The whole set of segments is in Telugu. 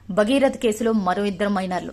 భగీరథ్ కేసులో మరో ఇద్దరు మైనర్లు.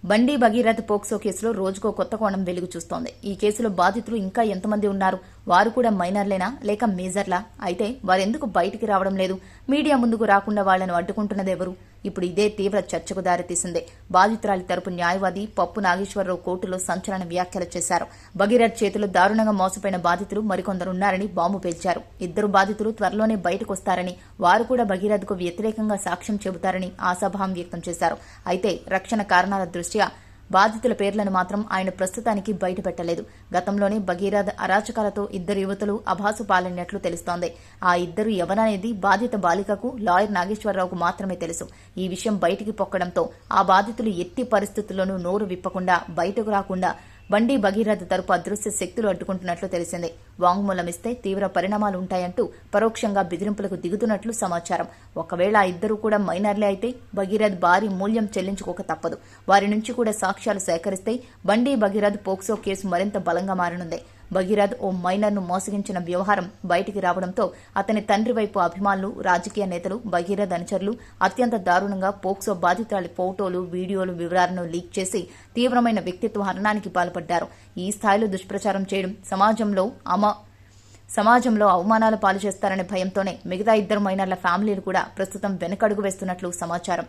బండి భగీరథ్ పోక్సో కేసులో రోజుకో కొత్త కోణం వెలుగు చూస్తోంది. ఈ కేసులో బాధితులు ఇంకా ఎంతమంది ఉన్నారు? వారు కూడా మైనర్లేనా లేక మేజర్లా? అయితే వారెందుకు బయటికి రావడం లేదు? మీడియా ముందుకు రాకుండా వాళ్లను అడ్డుకుంటున్నదెవరు? ఇప్పుడు ఇదే తీవ్ర చర్చకు దారితీసింది. బాధితురాలి తరపు న్యాయవాది పప్పు నాగేశ్వరరావు కోర్టులో సంచలన వ్యాఖ్యలు చేశారు. భగీరథ్ చేతిలో దారుణంగా మోసపోయిన బాధితులు మరికొందరున్నారని బాంబు పేల్చారు. ఇద్దరు బాధితులు త్వరలోనే బయటకొస్తారని, వారు కూడా భగీరథ్కు వ్యతిరేకంగా సాక్ష్యం చెబుతారని ఆశాభావం వ్యక్తం చేశారు. అయితే రక్షణ కారణాల దృష్ట్యా బాధితుల పేర్లను మాత్రం ఆయన ప్రస్తుతానికి బయటపెట్టలేదు. గతంలోనే భగీరథ్ అరాచకాలతో ఇద్దరు యువతులు అభాసు పాలైనట్లు తెలుస్తోంది. ఆ ఇద్దరు ఎవరనేది బాధిత బాలికకు, లాయర్ నాగేశ్వరరావుకు మాత్రమే తెలుసు. ఈ విషయం బయటికి పొక్కడంతో ఆ బాధితులు ఎట్టి పరిస్థితుల్లోనూ నోరు విప్పకుండా, బయటకు రాకుండా బండి భగీరథ్ తరపు అదృశ్య శక్తులు అడ్డుకుంటున్నట్లు తెలిసింది. వాంగ్మూలం ఇస్తే తీవ్ర పరిణామాలు ఉంటాయంటూ పరోక్షంగా బెదిరింపులకు దిగుతున్నట్లు సమాచారం. ఒకవేళ ఆ ఇద్దరు కూడా మైనర్లే అయితే భగీరథ్ భారీ మూల్యం చెల్లించుకోక తప్పదు. వారి నుంచి కూడా సాక్ష్యాలు సేకరిస్తే బండి భగీరథ్ పోక్సో కేసు మరింత బలంగా మారనుంది. భగీరథ్ ఓ మైనర్ను మోసగించిన వ్యవహారం బయటికి రావడంతో అతని తండ్రి వైపు అభిమానులు, రాజకీయ నేతలు, భగీరథ్ అనుచరులు అత్యంత దారుణంగా పోక్సో బాధితురాలి ఫోటోలు, వీడియోలు, వివరాలను లీక్ చేసి తీవ్రమైన వ్యక్తిత్వ హననానికి పాల్పడ్డారు. ఈ స్థాయిలో దుష్ప్రచారం చేయడం సమాజంలో అవమానాల పాలు చేస్తారనే భయంతోనే మిగతా ఇద్దరు మైనర్ల ఫ్యామిలీలు కూడా ప్రస్తుతం వెనకడుగు వేస్తున్నట్లు సమాచారం.